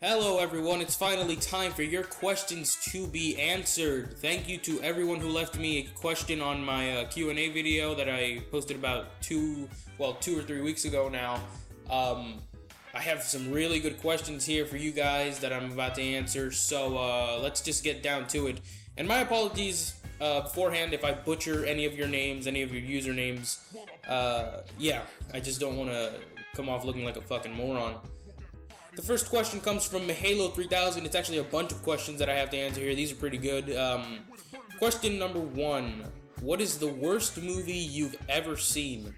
Hello everyone, it's finally time for your questions to be answered. Thank you to everyone who left me a question on my Q&A video that I posted about 2 or 3 weeks ago now. I have some really good questions here for you guys that I'm about to answer, so let's just get down to it. And my apologies beforehand if I butcher any of your names, any of your usernames. Yeah, I just don't want to come off looking like a fucking moron. The first question comes from Halo3000. It's actually a bunch of questions that I have to answer here. These are pretty good. Question number 1. What is the worst movie you've ever seen?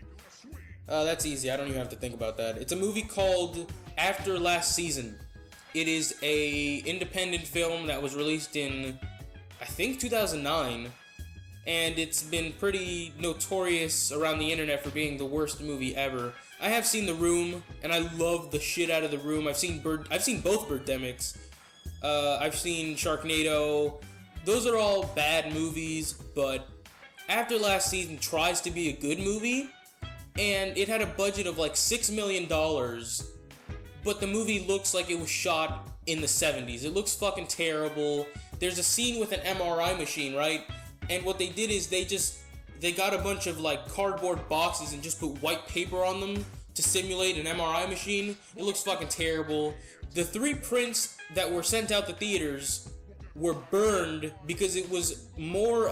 That's easy. I don't even have to think about that. It's a movie called After Last Season. It is a independent film that was released in, I think, 2009. And it's been pretty notorious around the internet for being the worst movie ever. I have seen The Room, and I love the shit out of The Room. I've seen both Birdemics. I've seen Sharknado. Those are all bad movies, but After Last Season tries to be a good movie, and it had a budget of like $6 million, but the movie looks like it was shot in the 70s. It looks fucking terrible. There's a scene with an MRI machine, right? And what they did is they got a bunch of like cardboard boxes and just put white paper on them to simulate an MRI machine. It looks fucking terrible. The 3 prints that were sent out to theaters were burned because it was more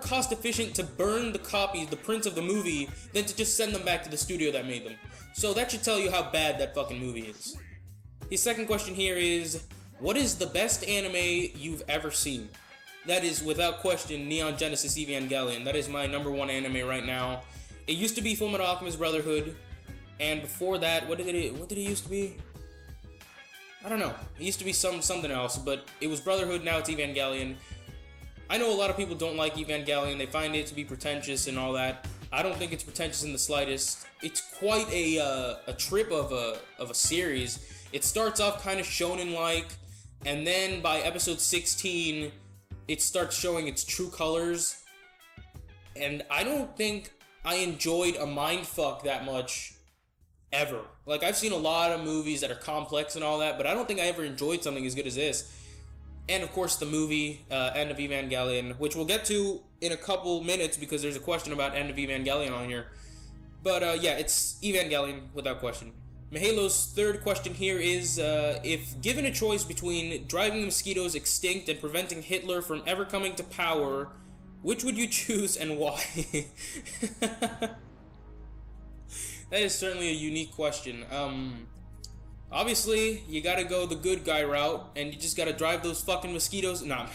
cost efficient to burn the prints of the movie than to just send them back to the studio that made them. So that should tell you how bad that fucking movie is. His second question here is, what is the best anime you've ever seen? That is, without question, Neon Genesis Evangelion. That is my #1 anime right now. It used to be Fullmetal Alchemist Brotherhood, and before that, what did it used to be? I don't know. It used to be something else, but it was Brotherhood, now it's Evangelion. I know a lot of people don't like Evangelion. They find it to be pretentious and all that. I don't think it's pretentious in the slightest. It's quite a trip of a series. It starts off kind of shonen-like, and then by episode 16, it starts showing its true colors, and I don't think I enjoyed a mindfuck that much, ever. Like, I've seen a lot of movies that are complex and all that, but I don't think I ever enjoyed something as good as this. And of course the movie, End of Evangelion, which we'll get to in a couple minutes because there's a question about End of Evangelion on here. But yeah, it's Evangelion without question. Mahalo's third question here is, if given a choice between driving the mosquitoes extinct and preventing Hitler from ever coming to power, which would you choose and why? That is certainly a unique question. Obviously, you gotta go the good guy route, and you just gotta drive those fucking mosquitoes. Nah,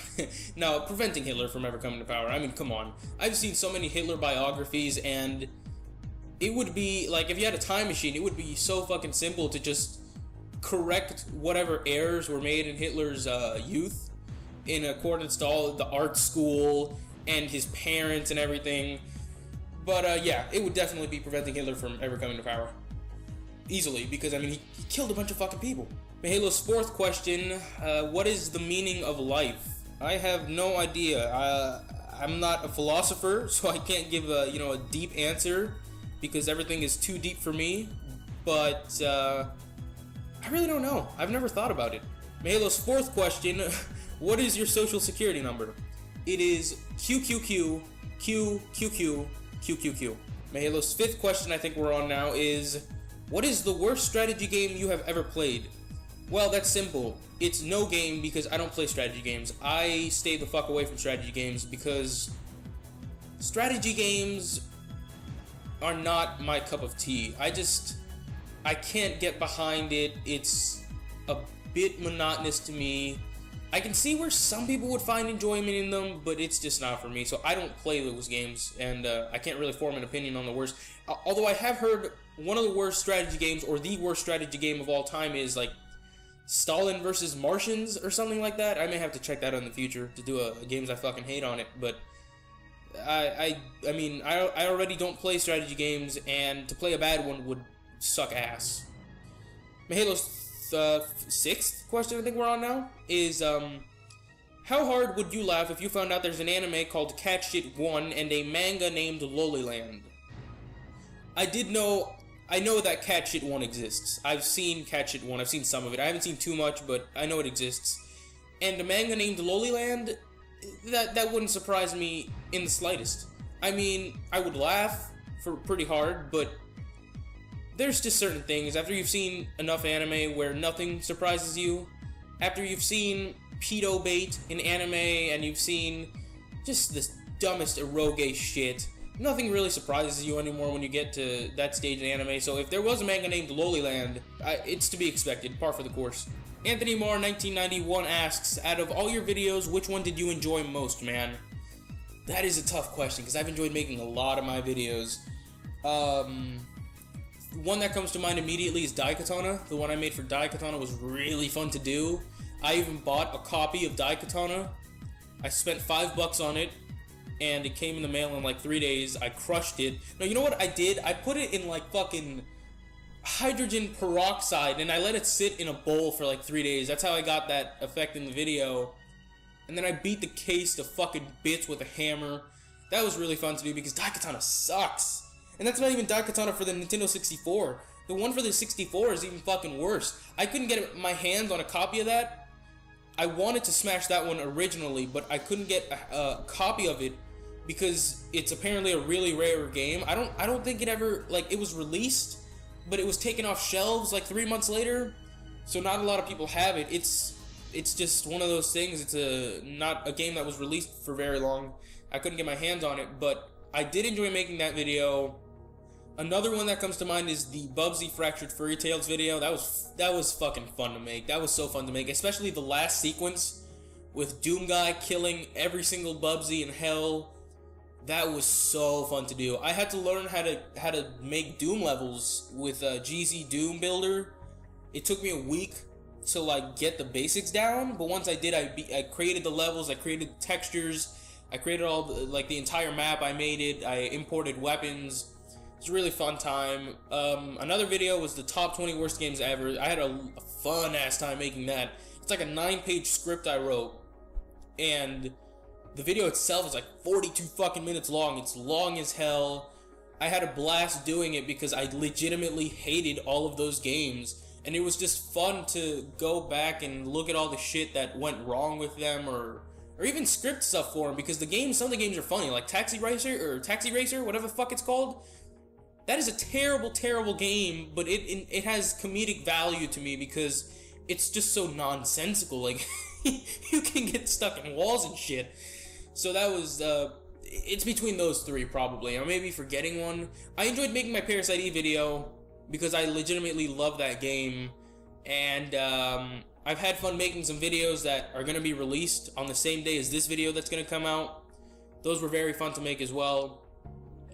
no, preventing Hitler from ever coming to power. I mean, come on. I've seen so many Hitler biographies, and it would be, like, if you had a time machine, it would be so fucking simple to just correct whatever errors were made in Hitler's youth in accordance to all the art school and his parents and everything. But yeah, it would definitely be preventing Hitler from ever coming to power. Easily, because, I mean, he killed a bunch of fucking people. Mahalo's fourth question, what is the meaning of life? I have no idea. I'm not a philosopher, so I can't give a deep answer, because everything is too deep for me, but I really don't know. I've never thought about it. Mahalo's fourth question, what is your social security number? It is QQQ, QQQ, QQQ. Mahalo's fifth question I think we're on now is, what is the worst strategy game you have ever played? Well, that's simple. It's no game because I don't play strategy games. I stay the fuck away from strategy games because strategy games are not my cup of tea. I can't get behind it. It's a bit monotonous to me. I can see where some people would find enjoyment in them, but it's just not for me. So I don't play those games, and I can't really form an opinion on the worst. Although I have heard one of the worst strategy games, or the worst strategy game of all time, is like Stalin versus Martians or something like that. I may have to check that out in the future to do a games I fucking hate on it, but I mean, I already don't play strategy games, and to play a bad one would suck ass. Mahalo's sixth question I think we're on now is, how hard would you laugh if you found out there's an anime called Cat Shit 1 and a manga named Loliland? I did know I know that cat shit one exists. I've seen cat shit one. I've seen some of it. I haven't seen too much, but I know it exists. And a manga named Loliland, that wouldn't surprise me in the slightest. I mean, I would laugh for pretty hard, but there's just certain things. After you've seen enough anime where nothing surprises you, after you've seen pedo bait in anime and you've seen just this dumbest eroge shit, nothing really surprises you anymore when you get to that stage in anime. So if there was a manga named Loliland, it's to be expected, par for the course. Anthony Moore 1991 asks, out of all your videos, which one did you enjoy most, man? That is a tough question, because I've enjoyed making a lot of my videos. One that comes to mind immediately is Daikatana. The one I made for Daikatana was really fun to do. I even bought a copy of Daikatana. I spent $5 on it, and it came in the mail in like 3 days. I crushed it. No, you know what I did? I put it in like fucking hydrogen peroxide, and I let it sit in a bowl for like 3 days. That's how I got that effect in the video. And then I beat the case to fucking bits with a hammer. That was really fun to do because Daikatana sucks. And that's not even Daikatana for the Nintendo 64. The one for the 64 is even fucking worse. I couldn't get my hands on a copy of that. I wanted to smash that one originally, but I couldn't get a copy of it because it's apparently a really rare game. I don't think it ever, like, it was released, but it was taken off shelves like 3 months later. So not a lot of people have it. It's just one of those things. It's not a game that was released for very long. I couldn't get my hands on it, but I did enjoy making that video. Another one that comes to mind is the Bugsy Fractured Furry Tales video. That was fucking fun to make. That was so fun to make, especially the last sequence with Doom Guy killing every single Bugsy in hell. That was so fun to do. I had to learn how to make Doom levels with GZ Doom Builder. It took me a week to like get the basics down, but once I did, I created the levels, I created textures, I created all the entire map. I made it. I imported weapons. It was a really fun time. Another video was the top 20 worst games ever. I had a fun ass time making that. It's like a 9-page script I wrote, and the video itself is like 42 fucking minutes long. It's long as hell. I had a blast doing it because I legitimately hated all of those games, and it was just fun to go back and look at all the shit that went wrong with them, or even script stuff for them, because some of the games are funny, like Taxi Racer, whatever the fuck it's called. That is a terrible, terrible game, but it has comedic value to me because it's just so nonsensical. Like, you can get stuck in walls and shit. So that was, it's between those three, probably. I may be forgetting one. I enjoyed making my Parasite Eve video because I legitimately love that game. And, I've had fun making some videos that are going to be released on the same day as this video that's going to come out. Those were very fun to make as well.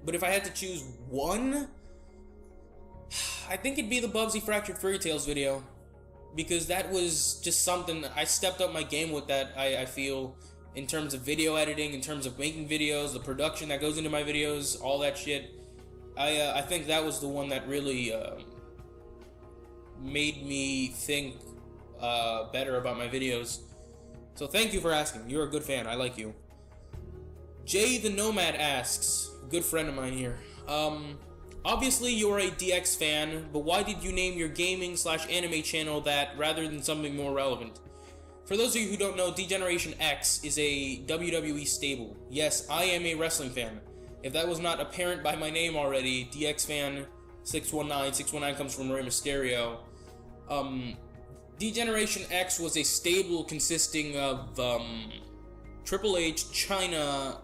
But if I had to choose one, I think it'd be the Bugsy Fractured Furry Tales video. Because that was just something, I stepped up my game with that, I feel, in terms of video editing, in terms of making videos, the production that goes into my videos, all that shit. I think that was the one that really made me think better about my videos. So thank you for asking. You're a good fan. I like you. Jayven Nomad asks, good friend of mine here. Obviously you're a DX fan, but why did you name your gaming/anime channel that rather than something more relevant? For those of you who don't know, D-Generation X is a WWE stable. Yes, I am a wrestling fan. If that was not apparent by my name already, DXFan619, 619 comes from Rey Mysterio. D-Generation X was a stable consisting of Triple H, Chyna,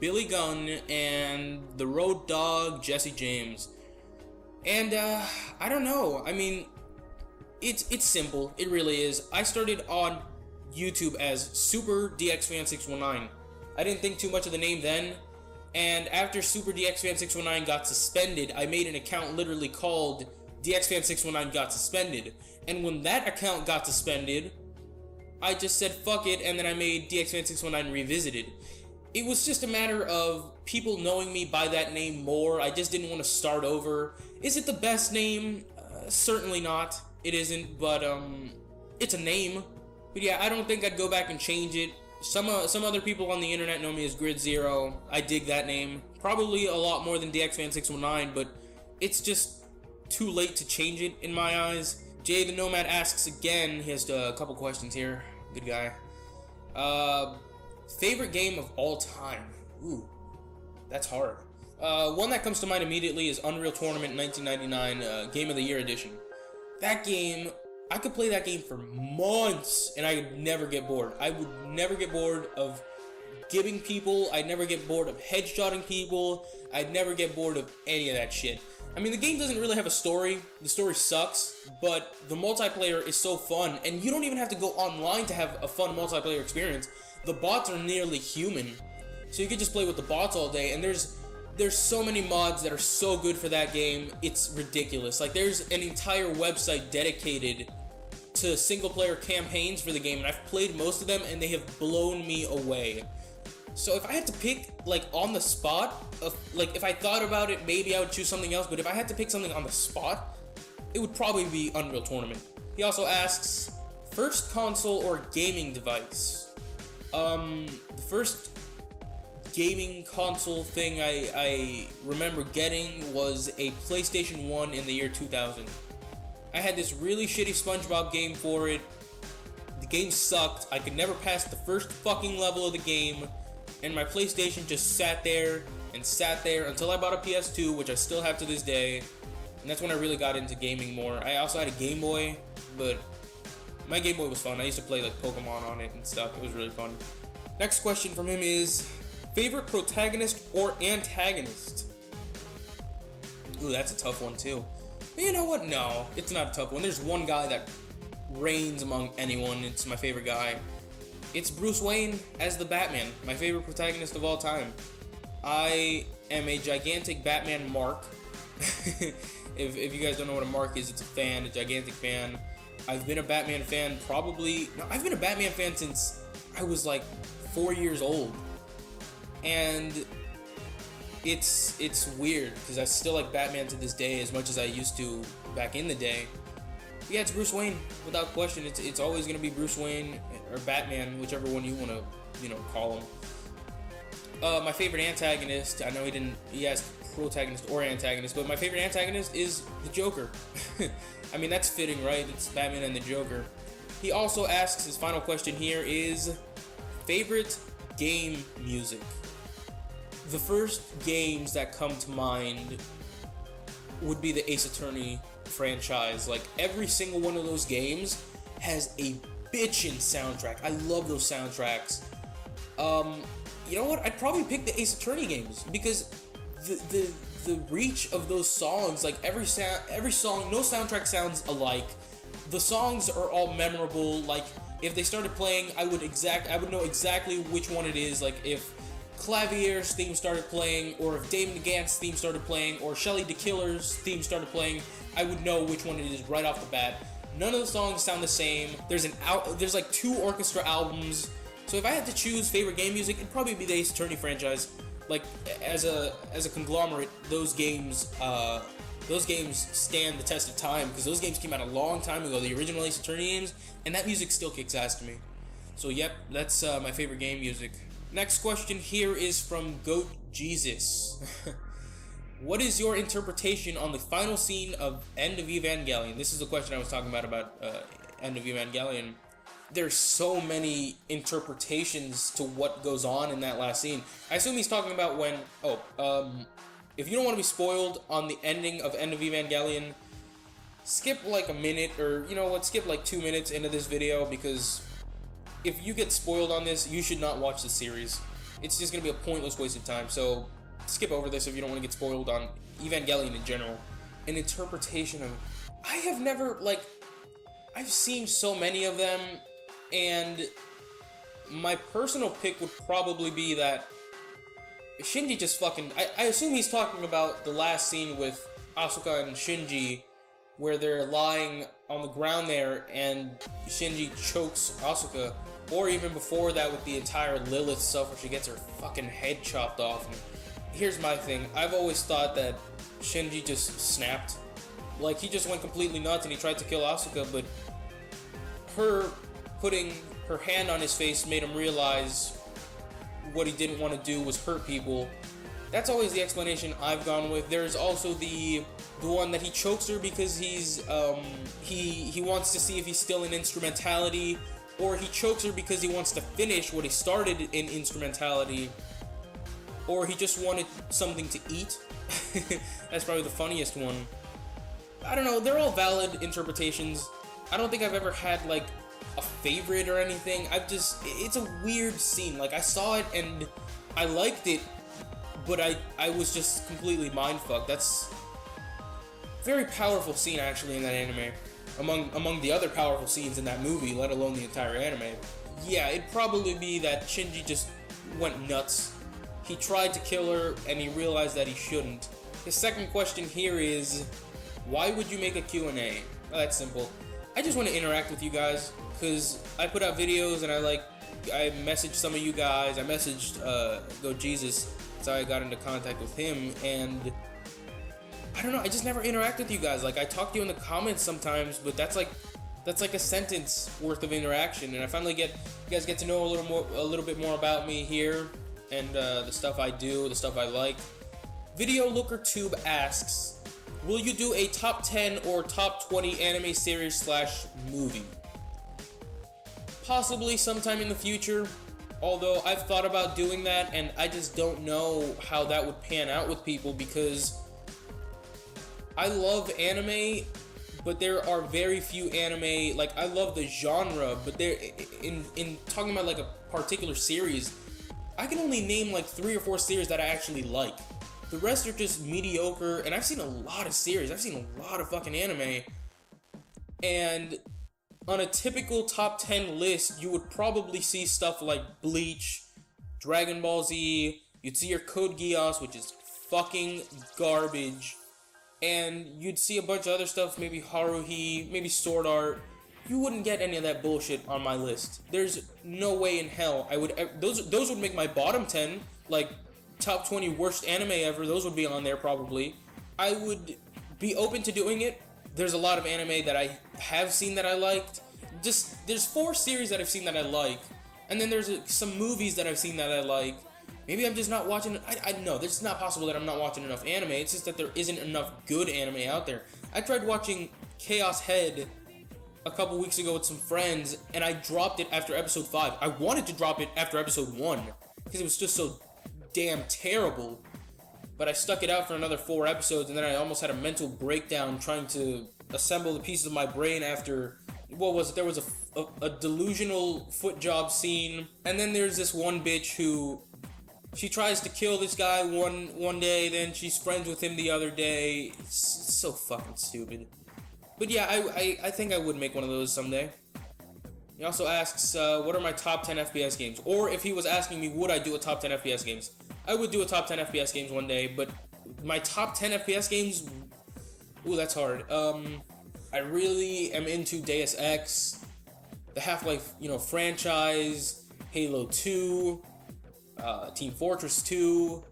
Billy Gunn, and the Road Dogg, Jesse James. And I don't know. I mean, it's simple. It really is. I started on YouTube as Super DXFan619. I didn't think too much of the name then. And after Super DXFan619 got suspended, I made an account literally called DXFan619 got suspended. And when that account got suspended, I just said fuck it, and then I made DXFan619 Revisited. It was just a matter of people knowing me by that name more. I just didn't want to start over. Is it the best name? Certainly not. It isn't, but it's a name. But yeah, I don't think I'd go back and change it. Some other people on the internet know me as Grid Zero. I dig that name. Probably a lot more than DXFan619, but it's just too late to change it in my eyes. Jayven Nomad asks again. He has a couple questions here. Good guy. Favorite game of all time? Ooh, that's hard. One that comes to mind immediately is Unreal Tournament 1999 Game of the Year Edition. That game, I could play that game for months and I would never get bored. I would never get bored of giving people. I'd never get bored of headshotting people. I'd never get bored of any of that shit. I mean, the game doesn't really have a story. The story sucks, but the multiplayer is so fun, and you don't even have to go online to have a fun multiplayer experience. The bots are nearly human, so you can just play with the bots all day, and there's so many mods that are so good for that game, it's ridiculous. Like, there's an entire website dedicated to single-player campaigns for the game, and I've played most of them, and they have blown me away. So if I had to pick, like, on the spot, like, if I thought about it, maybe I would choose something else, but if I had to pick something on the spot, it would probably be Unreal Tournament. He also asks, first console or gaming device? The first gaming console thing I remember getting was a PlayStation 1 in the year 2000. I had this really shitty SpongeBob game for it. The game sucked. I could never pass the first fucking level of the game. And my PlayStation just sat there until I bought a PS2, which I still have to this day. And that's when I really got into gaming more. I also had a Game Boy, but my Game Boy was fun. I used to play like Pokemon on it and stuff. It was really fun. Next question from him is, favorite protagonist or antagonist? Ooh, that's a tough one too. But you know what? No, it's not a tough one. There's one guy that reigns among anyone. It's my favorite guy. It's Bruce Wayne as the Batman, my favorite protagonist of all time. I am a gigantic Batman mark. if you guys don't know what a mark is, it's a fan, a gigantic fan. I've been a Batman fan I've been a Batman fan since I was like 4 years old. And it's weird because I still like Batman to this day as much as I used to back in the day. Yeah, it's Bruce Wayne without question. It's always gonna be Bruce Wayne or Batman, whichever one you want to call him. My favorite antagonist, I know he asked protagonist or antagonist, but my favorite antagonist is the Joker. I mean, that's fitting, right? It's Batman and the Joker. He also asks, his final question here is, favorite game music. The first games that come to mind would be the Ace Attorney franchise. Like, every single one of those games has a bitchin' soundtrack. I love those soundtracks. You know what? I'd probably pick the Ace Attorney games because the reach of those songs, like every song, no soundtrack sounds alike. The songs are all memorable. Like, if they started playing, I would know exactly which one it is. Like, if Clavier's theme started playing, or if Damon Gant's theme started playing, or Shelly the Killer's theme started playing, I would know which one it is right off the bat. None of the songs sound the same. There's like 2 orchestra albums. So if I had to choose favorite game music, it'd probably be the Ace Attorney franchise. Like, as a conglomerate, those games stand the test of time because those games came out a long time ago, the original Ace Attorney games, and that music still kicks ass to me. So yep, that's my favorite game music. Next question here is from Goat Jesus. What is your interpretation on the final scene of End of Evangelion? This is the question I was talking about End of Evangelion. There's so many interpretations to what goes on in that last scene. I assume he's talking about when... if you don't want to be spoiled on the ending of End of Evangelion, skip like a minute, or you know what, skip like 2 minutes into this video, because if you get spoiled on this, you should not watch the series. It's just going to be a pointless waste of time, so skip over this if you don't want to get spoiled on Evangelion in general. An interpretation of... I have never, like... I've seen so many of them, and my personal pick would probably be that Shinji just fucking... I assume he's talking about the last scene with Asuka and Shinji, where they're lying on the ground there, and Shinji chokes Asuka, or even before that with the entire Lilith stuff, where she gets her fucking head chopped off. And here's my thing. I've always thought that Shinji just snapped. Like, he just went completely nuts and he tried to kill Asuka, but her putting her hand on his face made him realize what he didn't want to do was hurt people, That's always the explanation I've gone with. There's also the one that he chokes her because he wants to see if he's still in instrumentality, or he chokes her because he wants to finish what he started in instrumentality, or he just wanted something to eat. That's probably the funniest one. I don't know, they're all valid interpretations. I don't think I've ever had like a favorite or anything. It's a weird scene. Like, I saw it and I liked it, but I was just completely mindfucked. That's a very powerful scene actually in that anime. Among the other powerful scenes in that movie, let alone the entire anime. Yeah, it'd probably be that Shinji just went nuts. He tried to kill her and he realized that he shouldn't. His second question here is, why would you make a Q&A? Well, that's simple. I just want to interact with you guys, because I put out videos and I messaged some of you guys. I messaged Go Jesus, that's how I got into contact with him, and I don't know, I just never interact with you guys. Like, I talk to you in the comments sometimes, but that's like a sentence worth of interaction, and I finally you guys get to know a little bit more about me here, and the stuff I do, the stuff I like. Video Looker Tube asks, will you do a top 10 or top 20 anime series / movie? Possibly sometime in the future, although I've thought about doing that, and I just don't know how that would pan out with people, because I love anime, but there are very few anime, like, I love the genre, but there, in talking about like a particular series, I can only name like 3 or 4 series that I actually like. The rest are just mediocre, and I've seen a lot of series. I've seen a lot of fucking anime. And on a typical top 10 list, you would probably see stuff like Bleach, Dragon Ball Z, you'd see your Code Geass, which is fucking garbage, and you'd see a bunch of other stuff, maybe Haruhi, maybe Sword Art. You wouldn't get any of that bullshit on my list. There's no way in hell I would. Those would make my bottom 10, like, top 20 worst anime ever, those would be on there probably. I would be open to doing it. There's a lot of anime that I have seen that I liked. There's 4 series that I've seen that I like, and then there's some movies that I've seen that I like. Maybe I'm just not watching. I know it's not possible that I'm not watching enough anime. It's just that there isn't enough good anime out there. I tried watching Chaos Head a couple weeks ago with some friends, and I dropped it after episode 5. I wanted to drop it after episode 1 because it was just so damn terrible, but I stuck it out for another 4 episodes, and then I almost had a mental breakdown trying to assemble the pieces of my brain after, what was it, there was a delusional foot job scene, and then there's this one bitch who, she tries to kill this guy one day, then she's friends with him the other day. It's so fucking stupid. But yeah, I think I would make one of those someday. He also asks, what are my top 10 FPS games? Or if he was asking me, would I do a top 10 FPS games? I would do a top 10 FPS games one day, but my top 10 FPS games, ooh, that's hard. I really am into Deus Ex, the Half-Life, franchise, Halo 2, Team Fortress 2,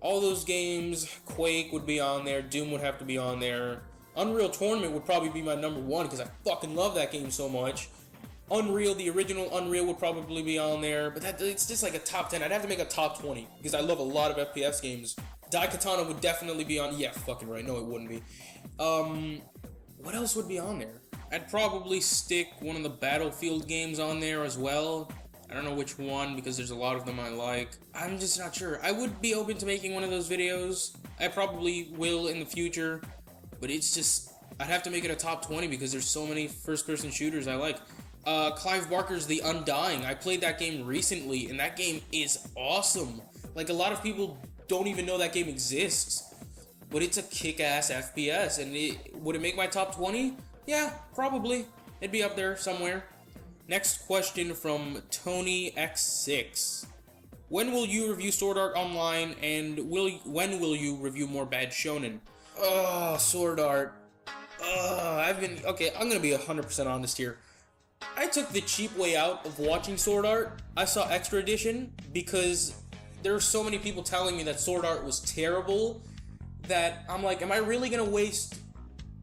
all those games. Quake would be on there, Doom would have to be on there. Unreal Tournament would probably be my number 1 because I fucking love that game so much. Unreal, the original Unreal would probably be on there, but it's just like a top 10. I'd have to make a top 20 because I love a lot of FPS games. Daikatana would definitely be on. Yeah, fucking right. No, it wouldn't be. What else would be on there? I'd probably stick one of the Battlefield games on there as well. I don't know which one because there's a lot of them I like. I'm just not sure. I would be open to making one of those videos. I probably will in the future, but it's just, I'd have to make it a top 20 because there's so many first-person shooters I like. Clive Barker's The Undying. I played that game recently, and that game is awesome. Like, a lot of people don't even know that game exists, but it's a kick-ass FPS, and would it make my top 20? Yeah, probably. It'd be up there somewhere. Next question from Tony X6. When will you review Sword Art Online, and when will you review more bad shonen? Oh, Sword Art. Okay, I'm gonna be 100% honest here. I took the cheap way out of watching Sword Art. I saw Extra Edition because there were so many people telling me that Sword Art was terrible that I'm like, am I really gonna waste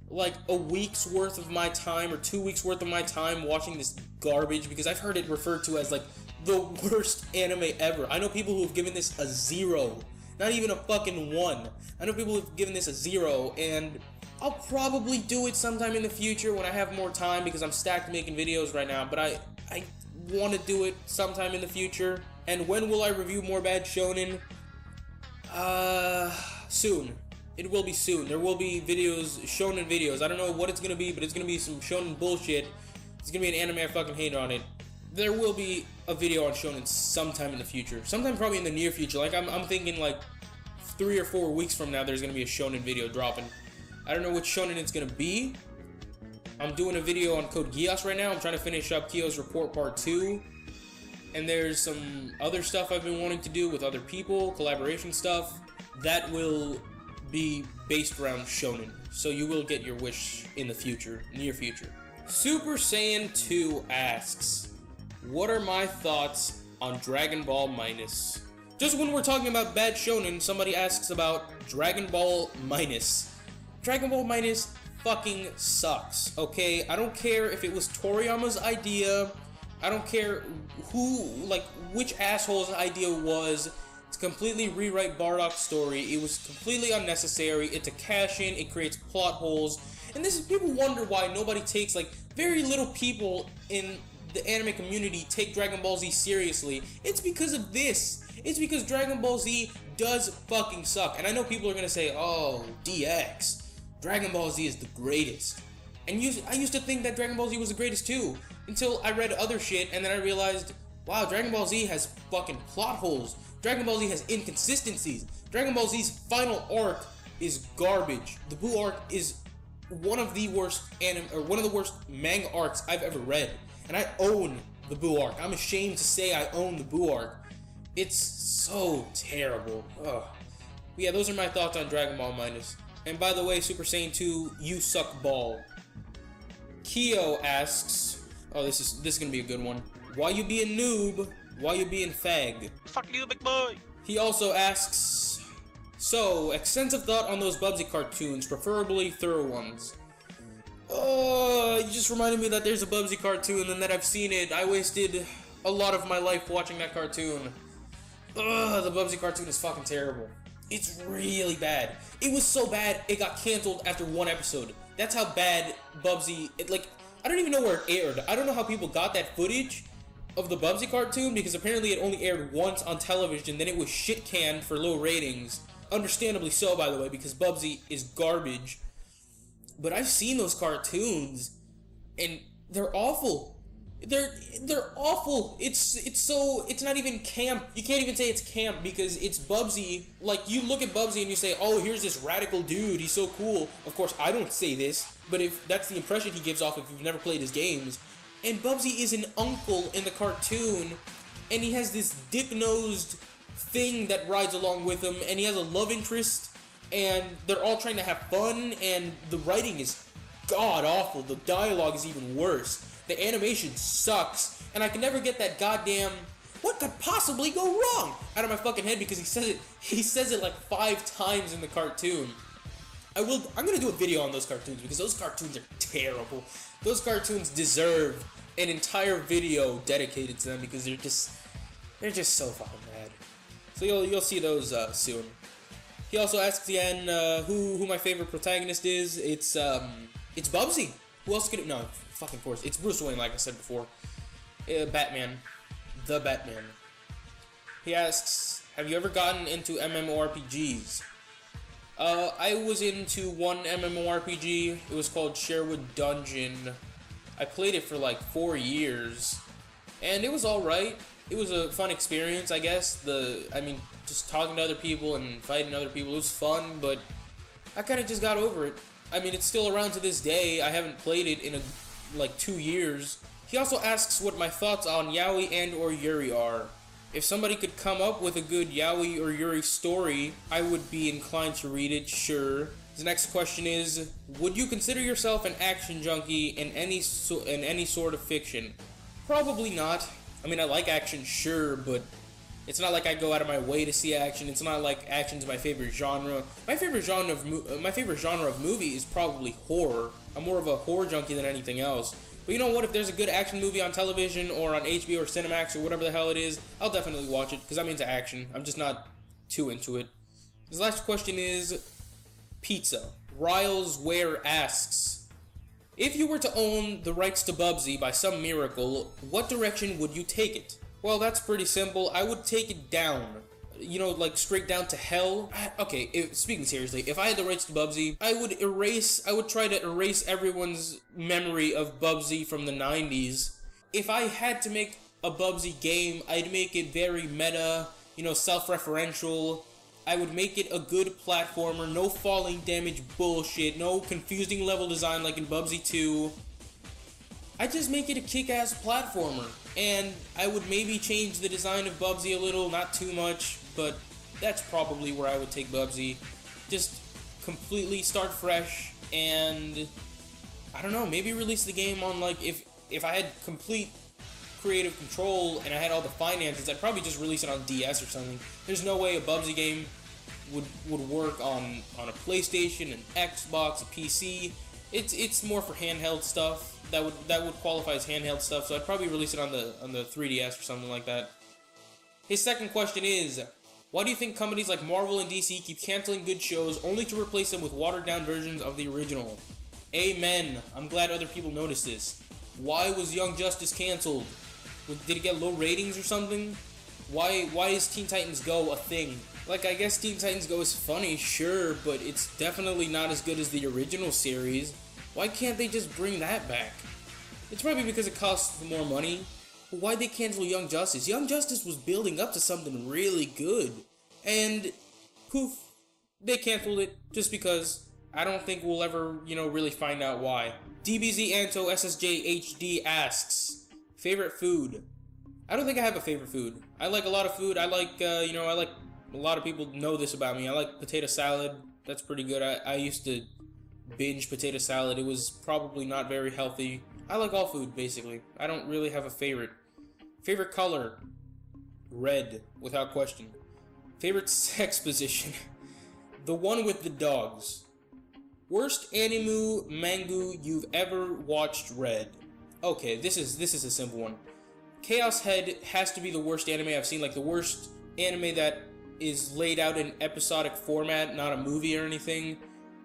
like a week's worth of my time or 2 weeks worth of my time watching this garbage? Because I've heard it referred to as like the worst anime ever. I know people who have given this a 0. Not even a fucking 1. I know people have given this a 0, and I'll probably do it sometime in the future when I have more time, because I'm stacked making videos right now, but I want to do it sometime in the future. And when will I review more bad shonen? Soon. It will be soon. There will be videos, shonen videos. I don't know what it's gonna be, but it's gonna be some shonen bullshit. It's gonna be an anime I fucking hate on it. There will be a video on shonen sometime in the future. Sometime probably in the near future. Like, I'm thinking like 3 or 4 weeks from now there's gonna be a shonen video dropping. I don't know which shonen it's gonna be. I'm doing a video on Code Geass right now. I'm trying to finish up Kyo's Report Part 2. And there's some other stuff I've been wanting to do with other people, collaboration stuff, that will be based around shonen. So you will get your wish in the future, near future. Super Saiyan 2 asks, what are my thoughts on Dragon Ball Minus? Just when we're talking about bad shonen, somebody asks about Dragon Ball Minus. Dragon Ball Minus fucking sucks, okay? I don't care if it was Toriyama's idea. I don't care which asshole's idea was to completely rewrite Bardock's story. It was completely unnecessary. It's a cash-in. It creates plot holes. And this is, people wonder why nobody takes, very little people in the anime community take Dragon Ball Z seriously. It's because of this. It's because Dragon Ball Z does fucking suck. And I know people are gonna say, oh, DX, Dragon Ball Z is the greatest. And I used to think that Dragon Ball Z was the greatest too, until I read other shit, and then I realized, wow, Dragon Ball Z has fucking plot holes. Dragon Ball Z has inconsistencies. Dragon Ball Z's final arc is garbage. The Buu arc is one of the worst manga arcs I've ever read. And I own the Buu arc. I'm ashamed to say I own the Buu arc. It's so terrible. Ugh. But yeah, those are my thoughts on Dragon Ball Minus. And by the way, Super Saiyan 2, you suck ball. Kyo asks, oh, this is gonna be a good one. Why you being noob? Why you being fag? Fuck you, big boy. He also asks, so, extensive thought on those Bugsy cartoons, preferably thorough ones. Oh, you just reminded me that there's a Bugsy cartoon and that I've seen it. I wasted a lot of my life watching that cartoon. Ugh, the Bugsy cartoon is fucking terrible. It's really bad. It was so bad, it got canceled after 1 episode. That's how bad Bugsy, I don't even know where it aired. I don't know how people got that footage of the Bugsy cartoon, because apparently it only aired once on television, then it was shit canned for low ratings. Understandably so, by the way, because Bugsy is garbage. But I've seen those cartoons, and they're awful. They're awful. It's not even camp. You can't even say it's camp, because it's Bugsy. Like, you look at Bugsy and you say, oh, here's this radical dude, he's so cool. Of course, I don't say this, but if that's the impression he gives off if you've never played his games. And Bugsy is an uncle in the cartoon, and he has this dick-nosed thing that rides along with him, and he has a love interest, and they're all trying to have fun, and the writing is god-awful. The dialogue is even worse. The animation sucks, and I can never get that goddamn what could possibly go wrong out of my fucking head, because he says it like 5 times in the cartoon. I'm gonna do a video on those cartoons, because those cartoons are terrible. Those cartoons deserve an entire video dedicated to them, because they're just so fucking bad. So you'll see those soon. He also asks again who my favorite protagonist is. It's Bugsy. Who else could it? No, fucking course. It's Bruce Wayne, like I said before. Batman. The Batman. He asks, have you ever gotten into MMORPGs? I was into one MMORPG. It was called Sherwood Dungeon. I played it for like 4 years, and it was alright. It was a fun experience, I guess. Just talking to other people and fighting other people, it was fun, but I kind of just got over it. I mean, it's still around to this day. I haven't played it in 2 years. He also asks what my thoughts on Yaoi and or Yuri are. If somebody could come up with a good Yaoi or Yuri story, I would be inclined to read it, sure. His next question is, would you consider yourself an action junkie in any sort of fiction? Probably not. I mean, I like action, sure, but it's not like I go out of my way to see action. It's not like action's my favorite genre. My favorite genre of movie is probably horror. I'm more of a horror junkie than anything else. But you know what? If there's a good action movie on television or on HBO or Cinemax or whatever the hell it is, I'll definitely watch it, because I'm into action. I'm just not too into it. His last question is pizza. Riles Ware asks, if you were to own the rights to Bugsy by some miracle, what direction would you take it? Well, that's pretty simple. I would take it down. You know, like straight down to hell. Speaking seriously, if I had the rights to Bugsy, I would try to erase everyone's memory of Bugsy from the 90s. If I had to make a Bugsy game, I'd make it very meta, you know, self-referential. I would make it a good platformer, no falling damage bullshit, no confusing level design like in Bugsy 2. I'd just make it a kick-ass platformer, and I would maybe change the design of Bugsy a little, not too much, but that's probably where I would take Bugsy. Just completely start fresh, and I don't know, maybe release the game on, like, if I had complete creative control and I had all the finances, I'd probably just release it on DS or something. There's no way a Bugsy game would work on a PlayStation, an Xbox, a PC. It's more for handheld stuff. That would qualify as handheld stuff, so I'd probably release it on the 3DS or something like that. His second question is, why do you think companies like Marvel and DC keep canceling good shows only to replace them with watered-down versions of the original? Amen. I'm glad other people noticed this. Why was Young Justice canceled? Did it get low ratings or something? Why is Teen Titans Go a thing? Like, I guess Teen Titans Go is funny, sure, but it's definitely not as good as the original series. Why can't they just bring that back? It's probably because it costs more money. But why'd they cancel Young Justice? Young Justice was building up to something really good. And poof, they canceled it just because. I don't think we'll ever, really find out why. DBZ Anto SSJ HD asks, favorite food? I don't think I have a favorite food. I like a lot of food. I like a lot of people know this about me. I like potato salad. That's pretty good. I used to binge potato salad. It was probably not very healthy. I like all food, basically. I don't really have a favorite. Favorite color? Red, without question. Favorite sex position? The one with the dogs. Worst anime manga you've ever watched read? Okay, this is a simple one. Chaos Head has to be the worst anime I've seen, like the worst anime that is laid out in episodic format, not a movie or anything,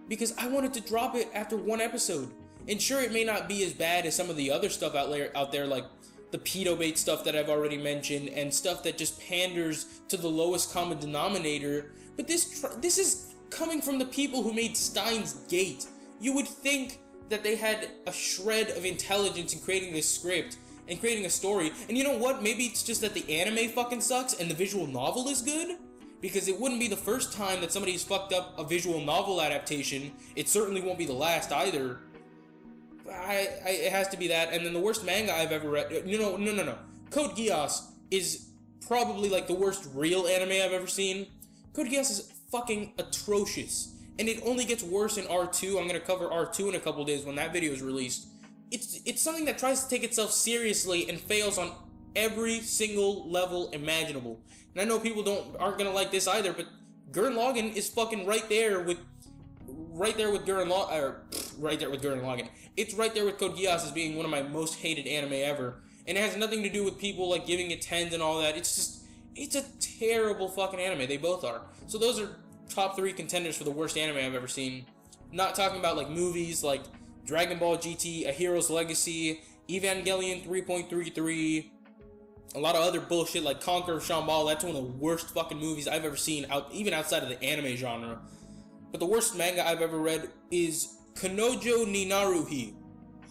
because I wanted to drop it after one episode. And sure, it may not be as bad as some of the other stuff out there, like the pedo bait stuff that I've already mentioned, and stuff that just panders to the lowest common denominator, but this is coming from the people who made Steins Gate. You would think that they had a shred of intelligence in creating this script and creating a story, and you know what? Maybe it's just that the anime fucking sucks and the visual novel is good? Because it wouldn't be the first time that somebody's fucked up a visual novel adaptation. It certainly won't be the last either. It has to be that. And then the worst manga I've ever read... No. Code Geass is probably like the worst real anime I've ever seen. Code Geass is fucking atrocious. And it only gets worse in R2. I'm going to cover R2 in a couple days when that video is released. It's something that tries to take itself seriously and fails on every single level imaginable. And I know people aren't gonna like this either, but Gurren Lagann is fucking right there with Gurren Lagann. It's right there with Code Geass as being one of my most hated anime ever. And it has nothing to do with people like giving it 10s and all that. It's a terrible fucking anime. They both are. So those are top 3 contenders for the worst anime I've ever seen. Not talking about like movies like Dragon Ball GT, A Hero's Legacy, Evangelion 3.33, a lot of other bullshit like Conquer of Shambhala. That's one of the worst fucking movies I've ever seen, even outside of the anime genre. But the worst manga I've ever read is Kanojo ni Naruhi.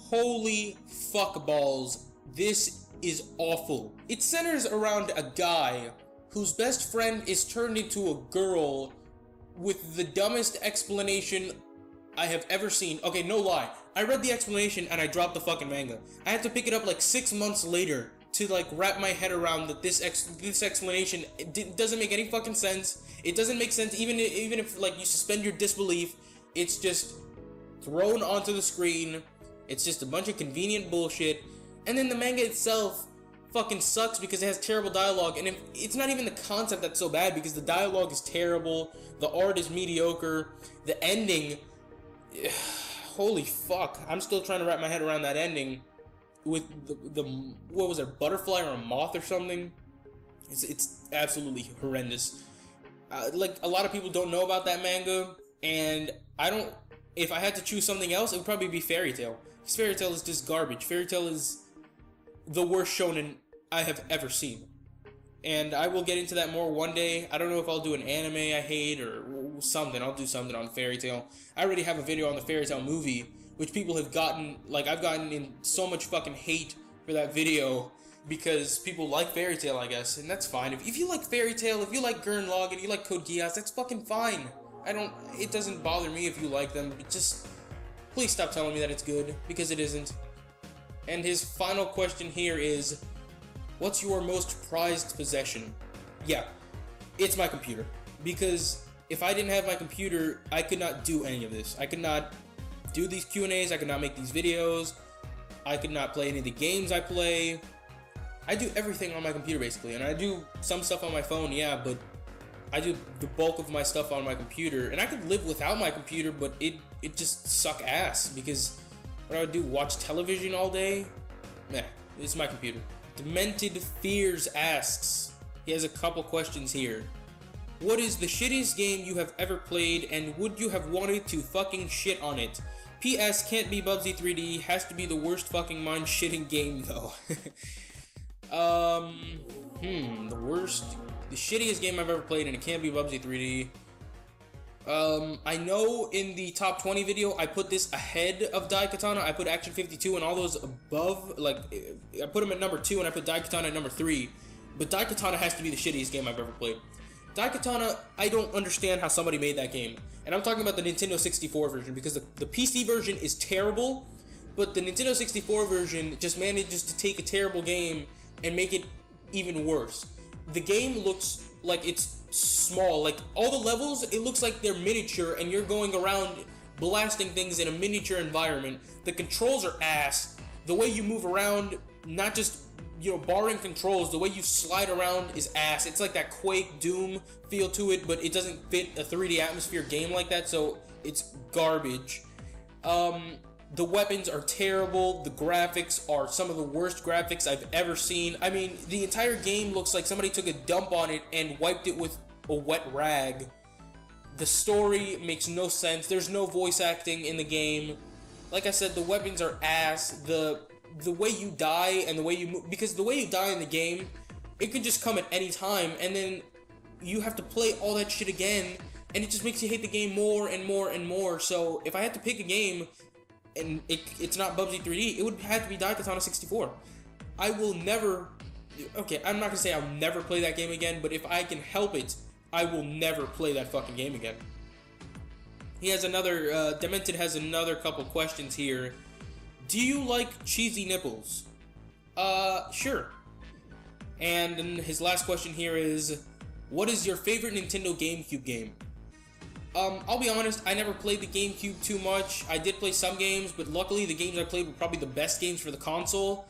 Holy fuck balls. This is awful. It centers around a guy whose best friend is turned into a girl with the dumbest explanation I have ever seen. Okay, no lie. I read the explanation and I dropped the fucking manga. I had to pick it up like 6 months later to like wrap my head around that this explanation doesn't make any fucking sense. It doesn't make sense even if like you suspend your disbelief. It's just thrown onto the screen. It's just a bunch of convenient bullshit. And then the manga itself fucking sucks because it has terrible dialogue. And it's not even the concept that's so bad, because the dialogue is terrible, the art is mediocre, the ending... Holy fuck, I'm still trying to wrap my head around that ending with the what was it, butterfly or a moth or something? It's absolutely horrendous. like, a lot of people don't know about that manga, and if I had to choose something else, it would probably be Fairy Tail. Because Fairy Tail is just garbage. Fairy Tail is the worst shonen I have ever seen. And I will get into that more one day. I don't know if I'll do an anime I hate or something. I'll do something on Fairy Tail. I already have a video on the Fairy Tail movie, which people have gotten, like, I've gotten in so much fucking hate for that video because people like Fairy Tail, I guess, and that's fine. If you like Fairy Tail, if you like Gurren Lagann, you like Code Geass, that's fucking fine. It doesn't bother me if you like them. Just, please stop telling me that it's good, because it isn't. And his final question here is, what's your most prized possession? Yeah, it's my computer. Because if I didn't have my computer, I could not do any of this. I could not do these Q&As, I could not make these videos, I could not play any of the games I play. I do everything on my computer, basically. And I do some stuff on my phone, yeah, but I do the bulk of my stuff on my computer, and I could live without my computer, but it just suck ass, because what I would do, watch television all day? Nah, it's my computer. Demented Fears asks, he has a couple questions here. What is the shittiest game you have ever played, and would you have wanted to fucking shit on it? P.S. Can't be Bugsy 3D, has to be the worst fucking mind-shitting game, though. The shittiest game I've ever played, and it can't be Bugsy 3D. I know in the top 20 video, I put this ahead of Daikatana. I put Action 52 and all those above. Like, I put them at number 2, and I put Daikatana at number 3. But Daikatana has to be the shittiest game I've ever played. Daikatana, I don't understand how somebody made that game. And I'm talking about the Nintendo 64 version, because the PC version is terrible, but the Nintendo 64 version just manages to take a terrible game and make it even worse. The game looks like it's small. Like, all the levels, it looks like they're miniature, and you're going around blasting things in a miniature environment. The controls are ass. The way you move around, not just, barring controls, the way you slide around is ass. It's like that Quake, Doom feel to it, but it doesn't fit a 3D atmosphere game like that, so it's garbage. The weapons are terrible. The graphics are some of the worst graphics I've ever seen. I mean, the entire game looks like somebody took a dump on it and wiped it with a wet rag. The story makes no sense. There's no voice acting in the game. Like I said, the weapons are ass. The way you die and the way you move, because the way you die in the game, it could just come at any time, and then you have to play all that shit again, and it just makes you hate the game more and more and more. So if I had to pick a game, and it's not Bugsy 3D, it would have to be Daikatana 64. I will never... Okay, I'm not gonna say I'll never play that game again, but if I can help it, I will never play that fucking game again. He has another... Demented has another couple questions here. Do you like cheesy nipples? Sure. And then his last question here is, what is your favorite Nintendo GameCube game? I'll be honest, I never played the GameCube too much. I did play some games, but luckily the games I played were probably the best games for the console.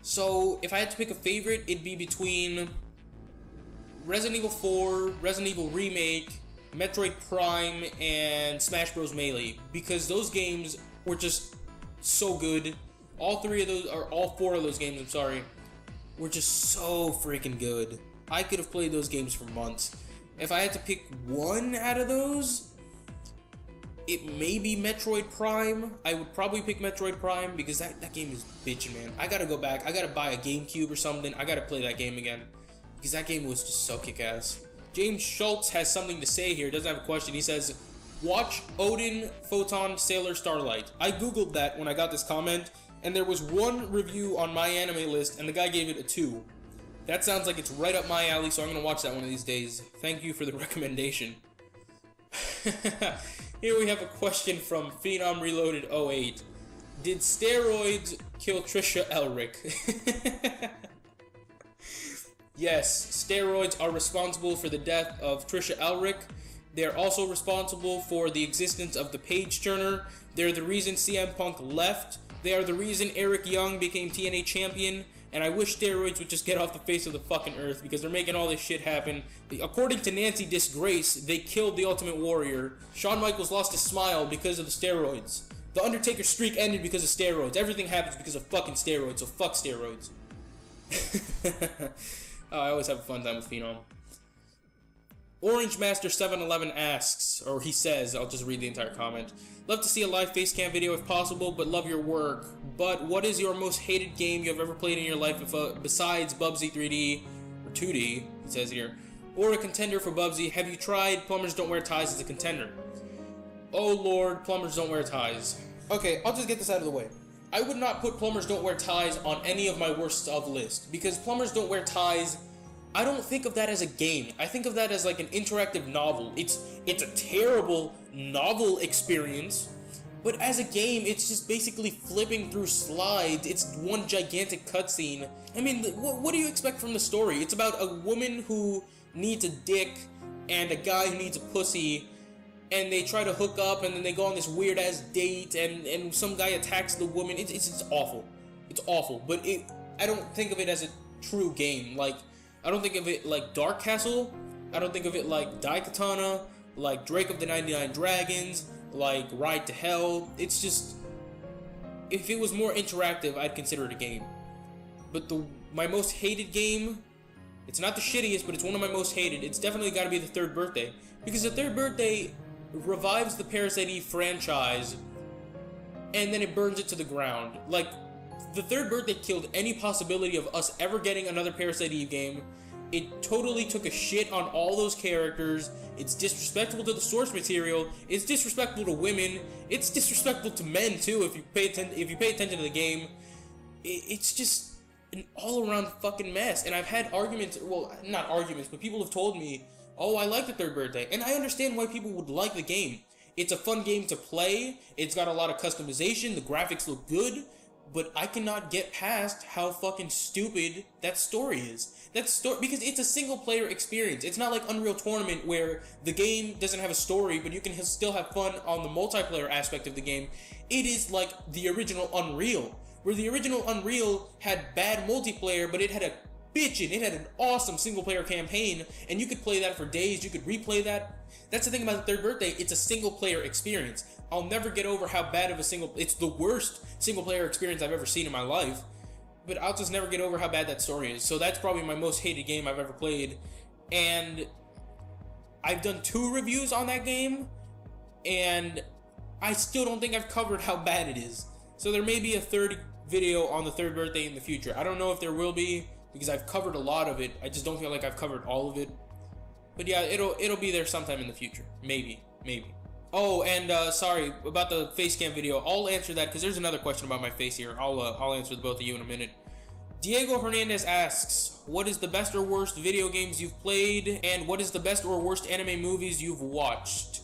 So, if I had to pick a favorite, it'd be between Resident Evil 4, Resident Evil Remake, Metroid Prime, and Smash Bros. Melee. Because those games were just so good. All four of those games, I'm sorry, were just so freaking good. I could have played those games for months. If I had to pick one out of those, it may be Metroid Prime. I would probably pick Metroid Prime because that game is bitchin', man. I gotta go back. I gotta buy a GameCube or something. I gotta play that game again because that game was just so kick-ass. James Shultz has something to say here. Doesn't have a question. He says, watch Odin, Photon, Sailor, Starlight. I googled that when I got this comment, and there was one review on my anime list, and the guy gave it a 2. That sounds like it's right up my alley, so I'm gonna watch that one of these days. Thank you for the recommendation. Here we have a question from Phenom Reloaded 08. Did steroids kill Trisha Elric? Yes, steroids are responsible for the death of Trisha Elric. They're also responsible for the existence of the page turner. They're the reason CM Punk left. They are the reason Eric Young became TNA champion. And I wish steroids would just get off the face of the fucking earth because they're making all this shit happen. According to Nancy Disgrace, they killed the Ultimate Warrior. Shawn Michaels lost his smile because of the steroids. The Undertaker streak ended because of steroids. Everything happens because of fucking steroids, so fuck steroids. I always have a fun time with Phenom. Orange Master 711 asks, or he says, I'll just read the entire comment. Love to see a live face cam video if possible, but love your work. But what is your most hated game you have ever played in your life besides Bugsy 3D, or 2D, he says here, or a contender for Bugsy? Have you tried Plumbers Don't Wear Ties as a contender? Oh lord, Plumbers Don't Wear Ties. Okay, I'll just get this out of the way. I would not put Plumbers Don't Wear Ties on any of my worst of lists, because Plumbers Don't Wear Ties, I don't think of that as a game. I think of that as like an interactive novel. It's a terrible novel experience, but as a game, it's just basically flipping through slides. It's one gigantic cutscene. I mean, what do you expect from the story? It's about a woman who needs a dick and a guy who needs a pussy, and they try to hook up, and then they go on this weird-ass date, and some guy attacks the woman. It's awful. It's awful, but I don't think of it as a true game. Like, I don't think of it like Dark Castle. I don't think of it like Daikatana, like Drake of the 99 Dragons, like Ride to Hell. It's just, if it was more interactive, I'd consider it a game. But my most hated game, it's not the shittiest, but it's one of my most hated. It's definitely got to be The Third Birthday, because The Third Birthday revives the Parasite Eve franchise, and then it burns it to the ground. Like, The Third Birthday killed any possibility of us ever getting another Parasite Eve game. It totally took a shit on all those characters. It's disrespectful to the source material. It's disrespectful to women. It's disrespectful to men too. If you pay attention to the game, it's just an all-around fucking mess. And I've had arguments, well, not arguments, but people have told me, oh, I like The Third Birthday. And I understand why people would like the game. It's a fun game to play. It's got a lot of customization. The graphics look good. But I cannot get past how fucking stupid that story is. Because it's a single-player experience. It's not like Unreal Tournament where the game doesn't have a story, but you can still have fun on the multiplayer aspect of the game. It is like the original Unreal, where the original Unreal had bad multiplayer, but it had it had an awesome single-player campaign, and you could play that for days. You could replay that. That's the thing about The Third Birthday. It's a single-player experience. I'll never get over how bad of it's the worst single-player experience I've ever seen in my life, but I'll just never get over how bad that story is. So that's probably my most hated game I've ever played, and I've done 2 reviews on that game, and I still don't think I've covered how bad it is. So there may be a third video on The Third Birthday in the future. I don't know if there will be, because I've covered a lot of it. I just don't feel like I've covered all of it. But yeah, it'll be there sometime in the future. Maybe. Oh, and sorry about the face cam video. I'll answer that because there's another question about my face here. I'll answer the both of you in a minute. Diego Hernandez asks, what is the best or worst video games you've played, and what is the best or worst anime movies you've watched?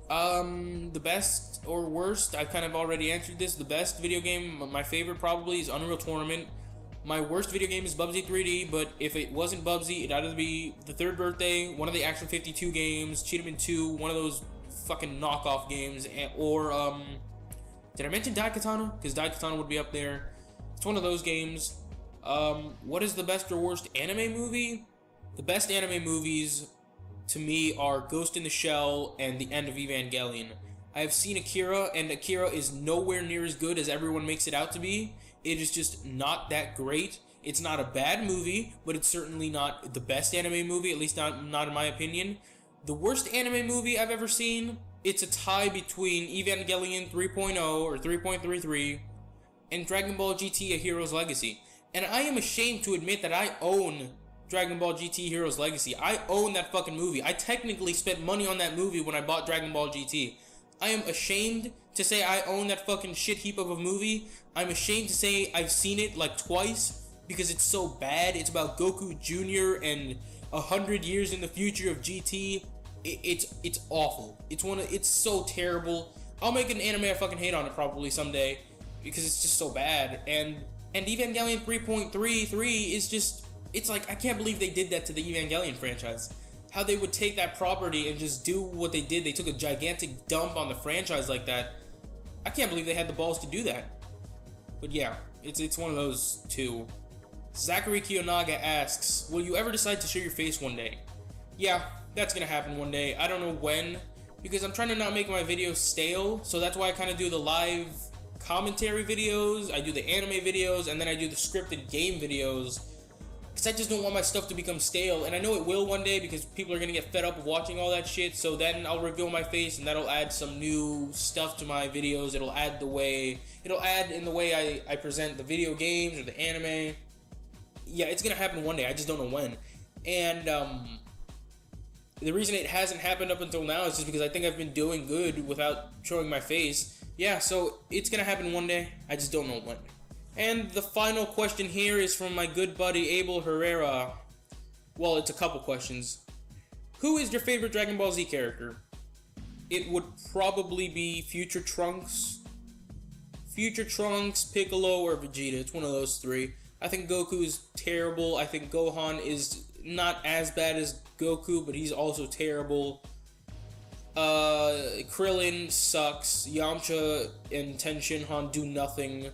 The best or worst, I've kind of already answered this. The best video game, my favorite probably, is Unreal Tournament. My worst video game is Bugsy 3D, but if it wasn't Bugsy, it'd either be The Third Birthday, one of the Action 52 games, Cheetahman 2, one of those fucking knockoff games, or, did I mention Daikatana? Because Daikatana would be up there. It's one of those games. What is the best or worst anime movie? The best anime movies, to me, are Ghost in the Shell and The End of Evangelion. I have seen Akira, and Akira is nowhere near as good as everyone makes it out to be. It is just not that great. It's not a bad movie, but it's certainly not the best anime movie, at least not in my opinion. The worst anime movie I've ever seen, it's a tie between Evangelion 3.0 or 3.33 and Dragon Ball GT: A Hero's Legacy. And I am ashamed to admit that I own Dragon Ball GT: Hero's Legacy. I own that fucking movie. I technically spent money on that movie when I bought Dragon Ball GT. I am ashamed to say I own that fucking shit heap of a movie. I'm ashamed to say I've seen it like twice because it's so bad. It's about Goku Jr. and 100 years in the future of GT. It's awful. It's so terrible. I'll make an anime I fucking hate on it probably someday because it's just so bad. And Evangelion 3.33 is just, it's like, I can't believe they did that to the Evangelion franchise. How they would take that property and just do what they did. They took a gigantic dump on the franchise like that. I can't believe they had the balls to do that. But yeah, it's one of those two. Zachary Kiyonaga asks, will you ever decide to show your face one day? Yeah, that's gonna happen one day. I don't know when, because I'm trying to not make my videos stale, so that's why I kind of do the live commentary videos, I do the anime videos, and then I do the scripted game videos. because I just don't want my stuff to become stale, and I know it will one day because people are gonna get fed up of watching all that shit. So then I'll reveal my face, and that'll add some new stuff to my videos. It'll add in the way I present the video games or the anime. Yeah, it's gonna happen one day. I just don't know when. And the reason it hasn't happened up until now is just because I think I've been doing good without showing my face. Yeah, so it's gonna happen one day. I just don't know when. And the final question here is from my good buddy Abel Herrera. Well, it's a couple questions. Who is your favorite Dragon Ball Z character? It would probably be Future Trunks, Piccolo, or Vegeta. It's one of those three. I think Goku is terrible. I think Gohan is not as bad as Goku, but he's also terrible. Krillin sucks. Yamcha and Tenshinhan do nothing.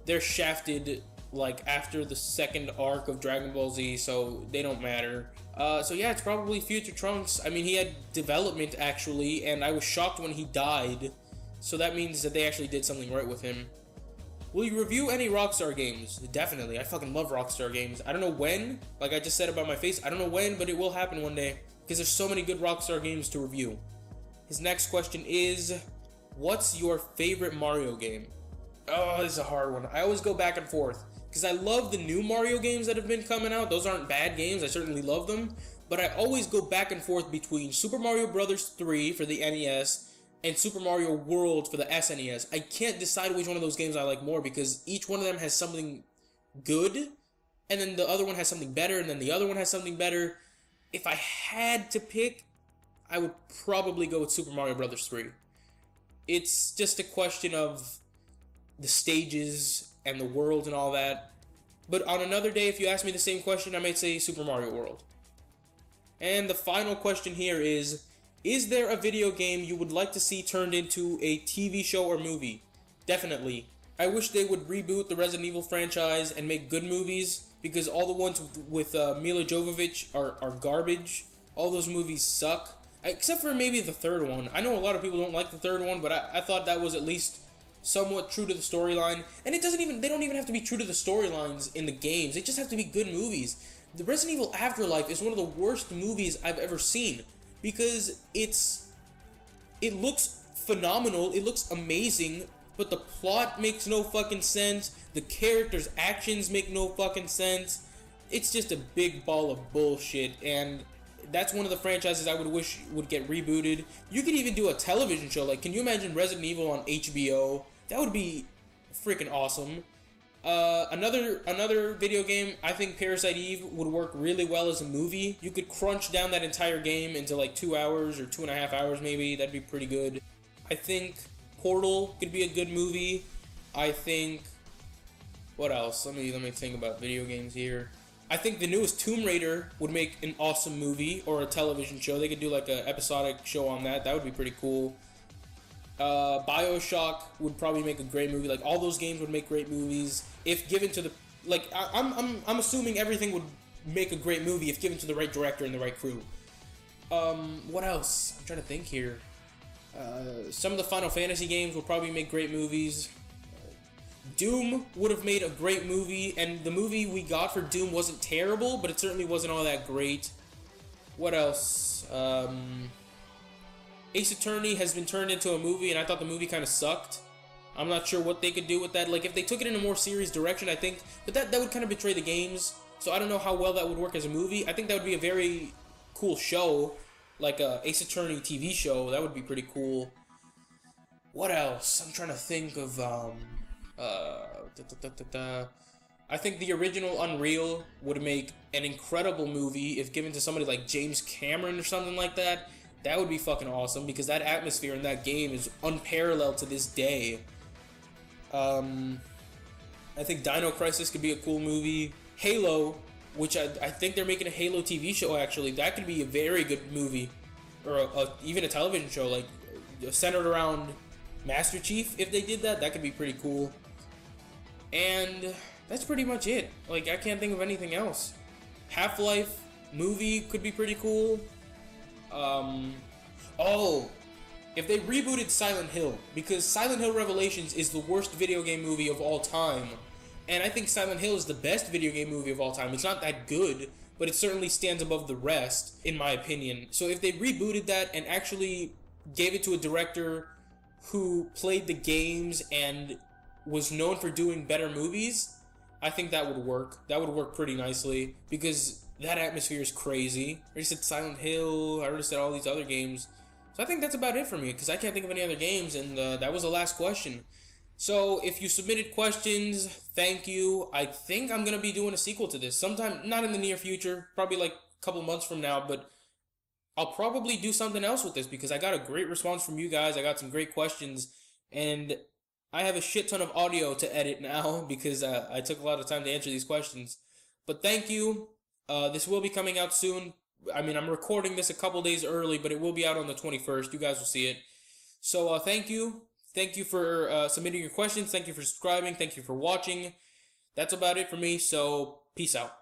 They're shafted, like, after the second arc of Dragon Ball Z, so they don't matter. So yeah, it's probably Future Trunks. I mean, he had development, actually, and I was shocked when he died. So that means that they actually did something right with him. Will you review any Rockstar games? Definitely. I fucking love Rockstar games. I don't know when, like I just said about my face, I don't know when, but it will happen one day, because there's so many good Rockstar games to review. His next question is, what's your favorite Mario game? Oh, this is a hard one. I always go back and forth, because I love the new Mario games that have been coming out. Those aren't bad games. I certainly love them. But I always go back and forth between Super Mario Bros. 3 for the NES and Super Mario World for the SNES. I can't decide which one of those games I like more, because each one of them has something good, and then the other one has something better, and then the other one has something better. If I had to pick, I would probably go with Super Mario Bros. 3. It's just a question of the stages and the world and all that. But on another day, if you ask me the same question, I might say Super Mario World. And the final question here is there a video game you would like to see turned into a TV show or movie? Definitely. I wish they would reboot the Resident Evil franchise and make good movies, because all the ones with Mila Jovovich are garbage. All those movies suck. Except for maybe the third one. I know a lot of people don't like the third one, but I thought that was at least somewhat true to the storyline. And they don't even have to be true to the storylines in the games. They just have to be good movies. The Resident Evil Afterlife is one of the worst movies I've ever seen, because it looks phenomenal, it looks amazing, but the plot makes no fucking sense. The characters' actions make no fucking sense. It's just a big ball of bullshit, and that's one of the franchises I would wish would get rebooted. You could even do a television show. Like, can you imagine Resident Evil on HBO? That would be freaking awesome. Another video game, I think Parasite Eve would work really well as a movie. You could crunch down that entire game into like 2 hours or 2.5 hours maybe. That'd be pretty good. I think Portal could be a good movie. I think, what else? Let me think about video games here. I think the newest Tomb Raider would make an awesome movie or a television show. They could do like an episodic show on that. That would be pretty cool. BioShock would probably make a great movie. Like, all those games would make great movies if given to the, like, I'm assuming everything would make a great movie if given to the right director and the right crew. What else? I'm trying to think here. Some of the Final Fantasy games would probably make great movies. Doom would have made a great movie, and the movie we got for Doom wasn't terrible, but it certainly wasn't all that great. What else? Ace Attorney has been turned into a movie, and I thought the movie kind of sucked. I'm not sure what they could do with that. Like, if they took it in a more serious direction, I think, but that would kind of betray the games, so I don't know how well that would work as a movie. I think that would be a very cool show, like a Ace Attorney TV show. That would be pretty cool. What else? I'm trying to think of, I think the original Unreal would make an incredible movie if given to somebody like James Cameron or something like that. That would be fucking awesome, because that atmosphere in that game is unparalleled to this day. I think Dino Crisis could be a cool movie. Halo, which I think they're making a Halo TV show, actually. That could be a very good movie. Or even a television show, like, centered around Master Chief. If they did that, that could be pretty cool. And that's pretty much it. Like, I can't think of anything else. Half-Life movie could be pretty cool. If they rebooted Silent Hill, because Silent Hill Revelations is the worst video game movie of all time, And I think Silent Hill is the best video game movie of all time. It's not that good, but it certainly stands above the rest, in my opinion. So if they rebooted that and actually gave it to a director who played the games and was known for doing better movies, I think that would work. That would work pretty nicely, because that atmosphere is crazy. I already said Silent Hill, I already said all these other games. So I think that's about it for me, because I can't think of any other games, and that was the last question. So if you submitted questions, thank you. I think I'm going to be doing a sequel to this sometime, not in the near future, probably like a couple months from now, but I'll probably do something else with this, because I got a great response from you guys. I got some great questions, and I have a shit ton of audio to edit now, because I took a lot of time to answer these questions. But thank you. This will be coming out soon. I mean, I'm recording this a couple days early, but it will be out on the 21st. You guys will see it. So thank you. Thank you for submitting your questions. Thank you for subscribing. Thank you for watching. That's about it for me, so peace out.